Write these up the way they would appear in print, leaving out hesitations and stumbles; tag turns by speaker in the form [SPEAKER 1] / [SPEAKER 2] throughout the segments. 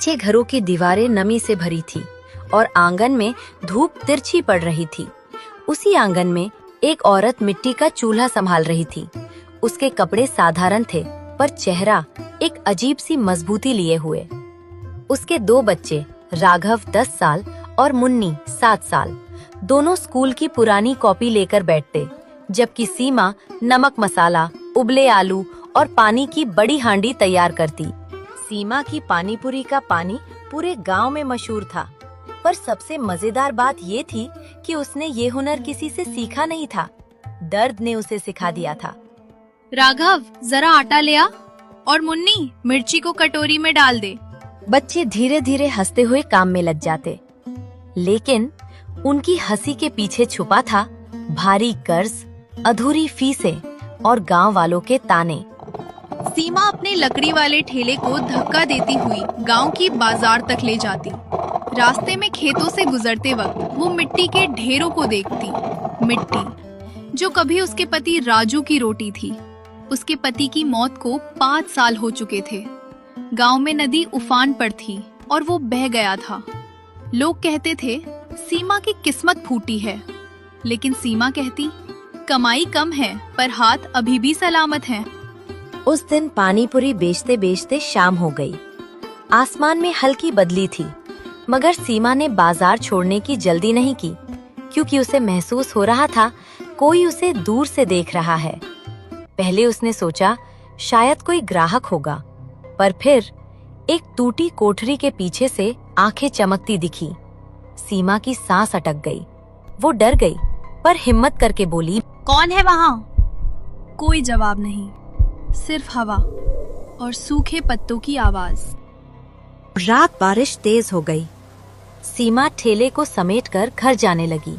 [SPEAKER 1] कच्चे घरों की दीवारें नमी से भरी थी और आंगन में धूप तिरछी पड़ रही थी। उसी आंगन में एक औरत मिट्टी का चूल्हा संभाल रही थी। उसके कपड़े साधारण थे, पर चेहरा एक अजीब सी मजबूती लिए हुए। उसके 2 बच्चे, राघव 10 साल और मुन्नी 7 साल, दोनों स्कूल की पुरानी कॉपी लेकर बैठते, जबकि सीमा नमक मसाला, उबले आलू और पानी की बड़ी हांडी तैयार करती। सीमा की पानीपुरी का पानी पूरे गांव में मशहूर था, पर सबसे मजेदार बात ये थी कि उसने ये हुनर किसी से सीखा नहीं था। दर्द ने उसे सिखा दिया था।
[SPEAKER 2] राघव, जरा आटा ले आ और मुन्नी मिर्ची को कटोरी में डाल दे।
[SPEAKER 1] बच्चे धीरे धीरे हंसते हुए काम में लग जाते, लेकिन उनकी हंसी के पीछे छुपा था भारी कर्ज, अधूरी फीसें और गांव वालों के ताने।
[SPEAKER 2] सीमा अपने लकड़ी वाले ठेले को धक्का देती हुई गांव की बाजार तक ले जाती। रास्ते में खेतों से गुजरते वक्त वो मिट्टी के ढेरों को देखती। मिट्टी जो कभी उसके पति राजू की रोटी थी। उसके पति की मौत को 5 साल हो चुके थे। गांव में नदी उफान पर थी और वो बह गया था। लोग कहते थे सीमा की किस्मत फूटी है, लेकिन सीमा कहती कमाई कम है पर हाथ अभी भी सलामत हैं।
[SPEAKER 1] उस दिन पानीपुरी बेचते बेचते शाम हो गई। आसमान में हल्की बदली थी, मगर सीमा ने बाजार छोड़ने की जल्दी नहीं की, क्योंकि उसे महसूस हो रहा था कोई उसे दूर से देख रहा है। पहले उसने सोचा शायद कोई ग्राहक होगा, पर फिर एक टूटी कोठरी के पीछे से आंखें चमकती दिखी। सीमा की सांस अटक गई। वो डर गई, पर हिम्मत करके बोली,
[SPEAKER 2] कौन है वहाँ? कोई जवाब नहीं, सिर्फ हवा और सूखे पत्तों की आवाज।
[SPEAKER 1] रात बारिश तेज हो गई। सीमा ठेले को समेटकर घर जाने लगी,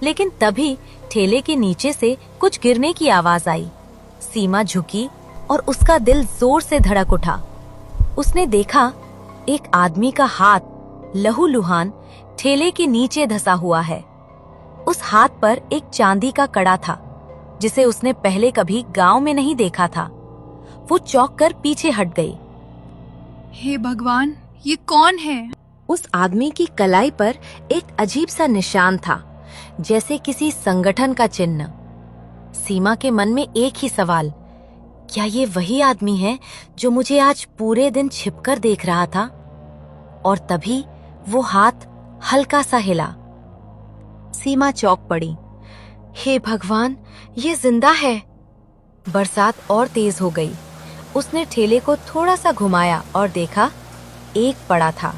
[SPEAKER 1] लेकिन तभी ठेले के नीचे से कुछ गिरने की आवाज आई। सीमा झुकी और उसका दिल जोर से धड़क उठा। उसने देखा एक आदमी का हाथ लहूलुहान ठेले के नीचे धंसा हुआ है। उस हाथ पर एक चांदी का कड़ा था, जिसे उसने पहले कभी गांव में नहीं देखा था। वो चौंक कर पीछे हट गई।
[SPEAKER 2] हे भगवान, ये कौन है?
[SPEAKER 1] उस आदमी की कलाई पर एक अजीब सा निशान था, जैसे किसी संगठन का चिन्ह। सीमा के मन में एक ही सवाल, क्या ये वही आदमी है जो मुझे आज पूरे दिन छिपकर देख रहा था? और तभी वो हाथ हल्का सा हिला। सीमा चौंक पड़ी। हे भगवान, ये जिंदा है। बरसात और तेज हो गई। उसने ठेले को थोड़ा सा घुमाया और देखा एक पड़ा था।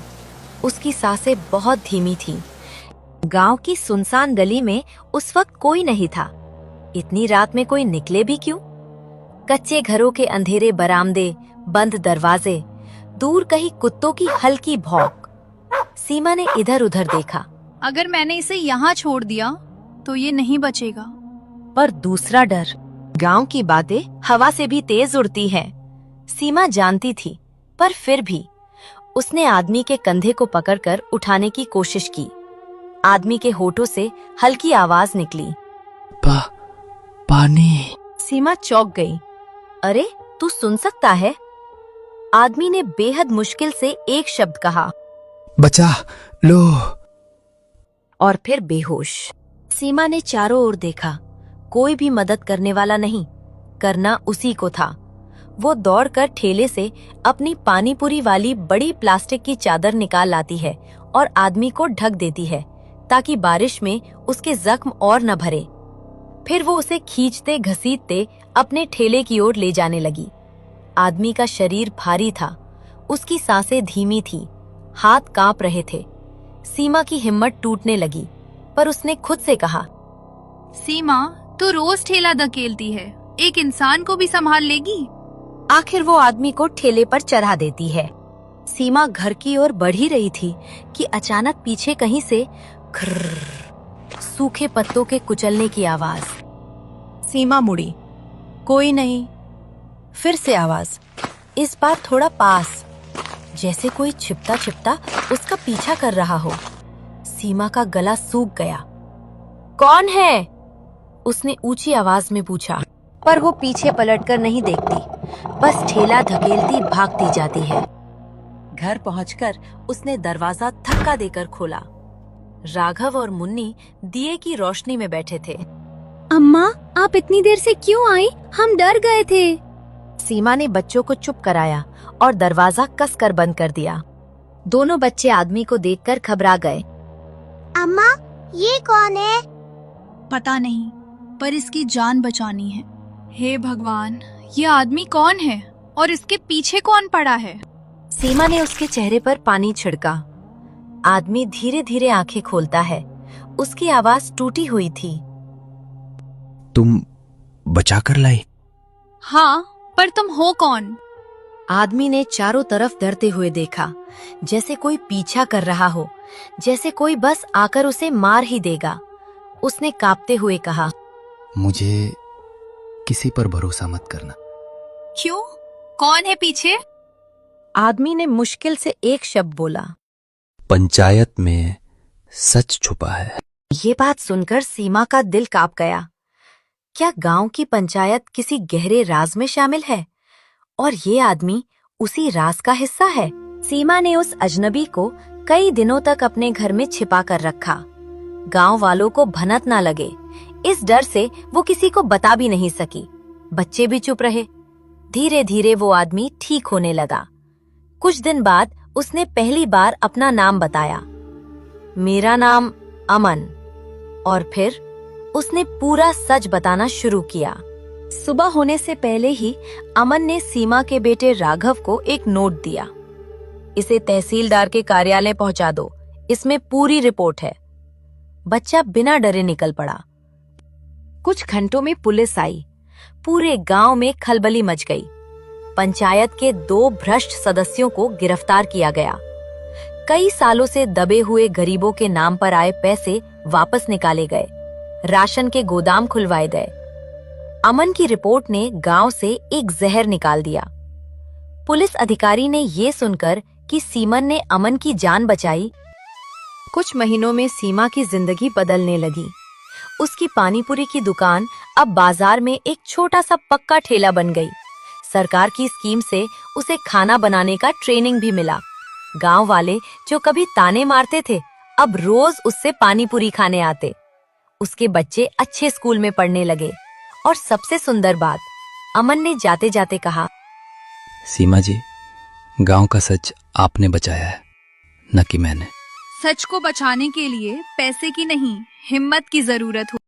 [SPEAKER 1] उसकी सांसें बहुत धीमी थीं। गांव की सुनसान गली में उस वक्त कोई नहीं था। इतनी रात में कोई निकले भी क्यों? कच्चे घरों के अंधेरे बरामदे, बंद दरवाजे, दूर कहीं कुत्तों की हल्की भौंक। सीमा ने इधर उधर देखा।
[SPEAKER 2] अगर मैंने इसे यहाँ छोड़ दिया तो ये नहीं बचेगा।
[SPEAKER 1] पर दूसरा डर, गांव की बातें हवा से भी तेज उड़ती हैं। सीमा जानती थी, पर फिर भी उसने आदमी के कंधे को पकड़कर उठाने की कोशिश की। आदमी के होठों से हल्की आवाज निकली,
[SPEAKER 3] पानी।
[SPEAKER 1] सीमा चौंक गई। अरे, तू सुन सकता है? आदमी ने बेहद मुश्किल से एक शब्द कहा,
[SPEAKER 3] बचा लो।
[SPEAKER 1] और फिर बेहोश। सीमा ने चारों ओर देखा, कोई भी मदद करने वाला नहीं। करना उसी को था। वो दौड़कर ठेले से अपनी पानीपुरी वाली बड़ी प्लास्टिक की चादर निकाल लाती है और आदमी को ढक देती है, ताकि बारिश में उसके जख्म और न भरे। फिर वो उसे खींचते घसीटते अपने ठेले की ओर ले जाने लगी। आदमी का शरीर भारी था, उसकी सांसें धीमी थी, हाथ कांप रहे थे। सीमा की हिम्मत टूटने लगी, पर उसने खुद से कहा,
[SPEAKER 2] सीमा, तू रोज ठेला धकेलती है, एक इंसान को भी संभाल लेगी?
[SPEAKER 1] आखिर वो आदमी को ठेले पर चढ़ा देती है। सीमा घर की ओर बढ़ ही रही थी कि अचानक पीछे कहीं से खर्र, सूखे पत्तों के कुचलने की आवाज। सीमा मुड़ी, कोई नहीं। फिर से आवाज, इस बार थोड़ा पास, जैसे कोई छिपता छिपता उसका पीछा कर रहा हो। सीमा का गला सूख गया। कौन है? उसने ऊंची आवाज में पूछा, पर वो पीछे पलटकर नहीं देखती, बस ठेला धकेलती भागती जाती है। घर पहुंचकर उसने दरवाजा धक्का देकर खोला। राघव और मुन्नी दिए की रोशनी में बैठे थे।
[SPEAKER 4] अम्मा, आप इतनी देर से क्यों आई? हम डर गए थे।
[SPEAKER 1] सीमा ने बच्चों को चुप कराया और दरवाजा कसकर बंद कर दिया। दोनों बच्चे आदमी को देखकर घबरा गए।
[SPEAKER 4] अम्मा, ये कौन है?
[SPEAKER 2] पता नहीं, पर इसकी जान बचानी है। हे भगवान, ये आदमी कौन है और इसके पीछे कौन पड़ा है?
[SPEAKER 1] सीमा ने उसके चेहरे पर पानी छिड़का। आदमी धीरे धीरे आंखें खोलता है। उसकी आवाज टूटी हुई थी।
[SPEAKER 3] तुम बचा कर लाई?
[SPEAKER 2] हाँ, पर तुम हो कौन?
[SPEAKER 1] आदमी ने चारों तरफ डरते हुए देखा, जैसे कोई पीछा कर रहा हो, जैसे कोई बस आकर उसे मार ही देगा। उसने कांपते हुए कहा,
[SPEAKER 3] मुझे किसी पर भरोसा मत करना।
[SPEAKER 2] क्यों? कौन है पीछे?
[SPEAKER 1] आदमी ने मुश्किल से एक शब्द बोला,
[SPEAKER 3] पंचायत में सच छुपा है।
[SPEAKER 1] ये बात सुनकर सीमा का दिल कांप गया। क्या गांव की पंचायत किसी गहरे राज में शामिल है और ये आदमी उसी राज का हिस्सा है? सीमा ने उस अजनबी को कई दिनों तक अपने घर में छिपा कर रखा। गांव वालों को भनक ना लगे, इस डर से वो किसी को बता भी नहीं सकी। बच्चे भी चुप रहे। धीरे धीरे वो आदमी ठीक होने लगा। कुछ दिन बाद उसने पहली बार अपना नाम बताया, मेरा नाम अमन। और फिर उसने पूरा सच बताना शुरू किया। सुबह होने से पहले ही अमन ने सीमा के बेटे राघव को एक नोट दिया। इसे तहसीलदार के कार्यालय पहुंचा दो, इसमें पूरी रिपोर्ट है। बच्चा बिना डरे निकल पड़ा। कुछ घंटों में पुलिस आई। पूरे गांव में खलबली मच गई। पंचायत के 2 भ्रष्ट सदस्यों को गिरफ्तार किया गया। कई सालों से दबे हुए गरीबों के नाम पर आए पैसे वापस निकाले गए। राशन के गोदाम खुलवाए गए। अमन की रिपोर्ट ने गांव से एक जहर निकाल दिया। पुलिस अधिकारी ने ये सुनकर कि सीमन ने अमन की जान बचाई, कुछ महीनों में सीमा की जिंदगी बदलने लगी। उसकी पानीपुरी की दुकान अब बाजार में एक छोटा सा पक्का ठेला बन गई। सरकार की स्कीम से उसे खाना बनाने का ट्रेनिंग भी मिला। गांव वाले जो कभी ताने मारते थे, अब रोज उससे पानीपुरी खाने आते। उसके बच्चे अच्छे स्कूल में पढ़ने लगे। और सबसे सुंदर बात, अमन ने जाते जाते कहा,
[SPEAKER 3] सीमा जी, गांव का सच आपने बचाया है, न कि मैंने।
[SPEAKER 2] सच को बचाने के लिए पैसे की नहीं, हिम्मत की जरूरत हो।